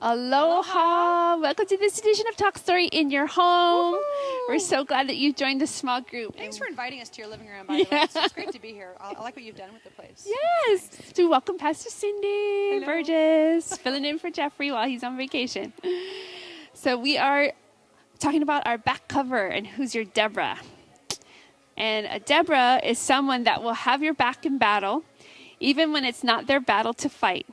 Aloha. Welcome to this edition of Talk Story in your home. Woo-hoo. We're so glad that you joined the small group. Thanks for inviting us to your living room, by the way. It's great to be here. I like what you've done with the place. Yes. Nice. So welcome Pastor Cindy Hello. Burgess, filling in for Jeffrey while he's on vacation. So we are talking about our back cover and who's your Deborah. And a Deborah is someone that will have your back in battle, even when it's not their battle to fight,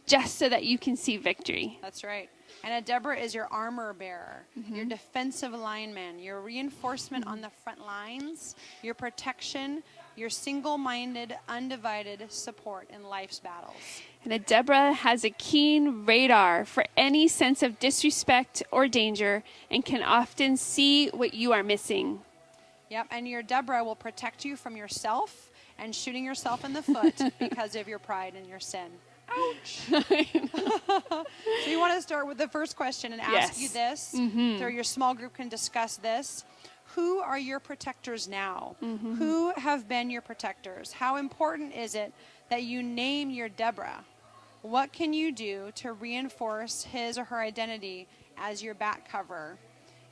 just so that you can see victory. That's right. And a Deborah is your armor bearer, your defensive lineman, your reinforcement on the front lines, your protection, your single-minded, undivided support in life's battles. And a Deborah has a keen radar for any sense of disrespect or danger and can often see what you are missing. Yep, and your Deborah will protect you from yourself and shooting yourself in the foot because of your pride and your sin. Ouch. So you want to start with the first question and ask you this, so your small group can discuss this. Who are your protectors now? Who have been your protectors? How important is it that you name your Deborah? What can you do to reinforce his or her identity as your back cover?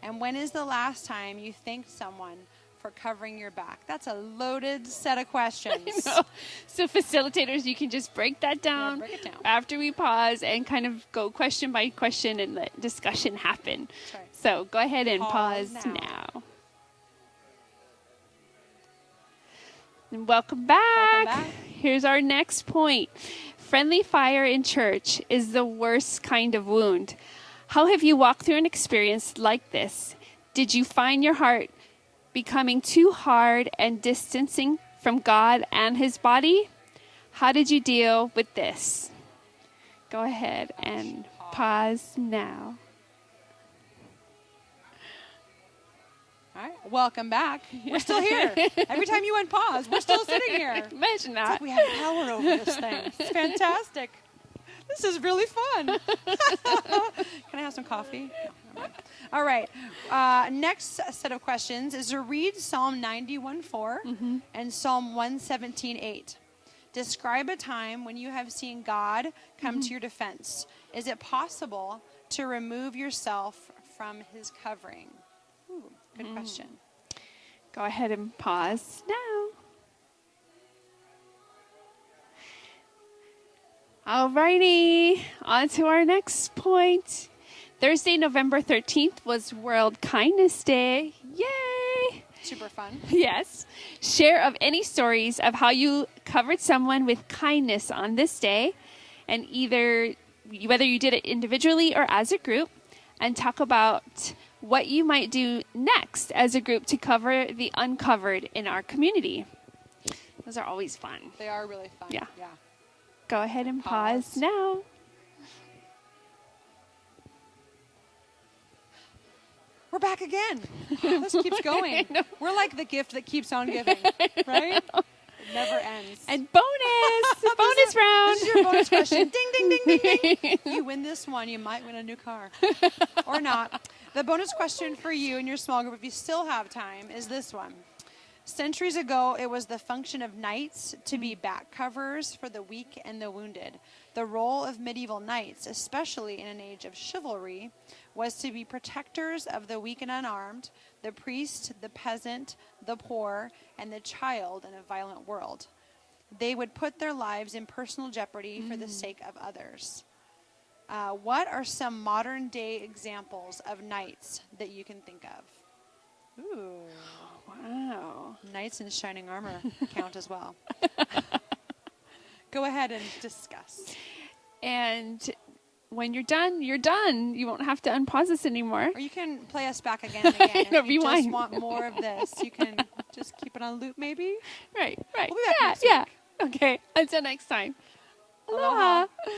And when is the last time you thanked someone for covering your back? That's a loaded set of questions. So facilitators, you can just break that down, break it down after we pause and kind of go question by question and let discussion happen. That's right. So go ahead and pause now. And welcome back. Here's our next point. Friendly fire in church is the worst kind of wound. How have you walked through an experience like this? Did you find your heart becoming too hard and distancing from God and his body? How did you deal with this? Go ahead and pause now. All right, welcome back. We're still here. Every time you went pause, we're still sitting here. Imagine that. It's like we have power over this thing. It's fantastic. This is really fun. Can I have some coffee? No, all right. Next set of questions is to read Psalm 91:4 and Psalm 117:8. Describe a time when you have seen God come to your defense. Is it possible to remove yourself from his covering? Ooh, good question. Go ahead and pause now. Alrighty, on to our next point. Thursday, November 13th was World Kindness Day. Yay! Super fun. Yes. Share of any stories of how you covered someone with kindness on this day, and whether you did it individually or as a group, and talk about what you might do next as a group to cover the uncovered in our community. Those are always fun. They are really fun. Yeah. Go ahead and pause now. We're back again. This keeps going. We're like the gift that keeps on giving, right? It never ends. And bonus round. This is your bonus question. Ding, ding, ding, ding, ding. You win this one, you might win a new car. Or not. The bonus question for you and your small group, if you still have time, is this one. Centuries ago, it was the function of knights to be back covers for the weak and the wounded. The role of medieval knights, especially in an age of chivalry, was to be protectors of the weak and unarmed, the priest, the peasant, the poor, and the child in a violent world. They would put their lives in personal jeopardy for the sake of others. What are some modern-day examples of knights that you can think of? Ooh. Wow. Knights in shining armor count as well. Go ahead and discuss. And when you're done, you're done. You won't have to unpause this anymore. Or you can play us back again and again. If you Rewind. just want more of this, you can just keep it on loop maybe. Right. We'll be back next week. Okay. Until next time. Aloha.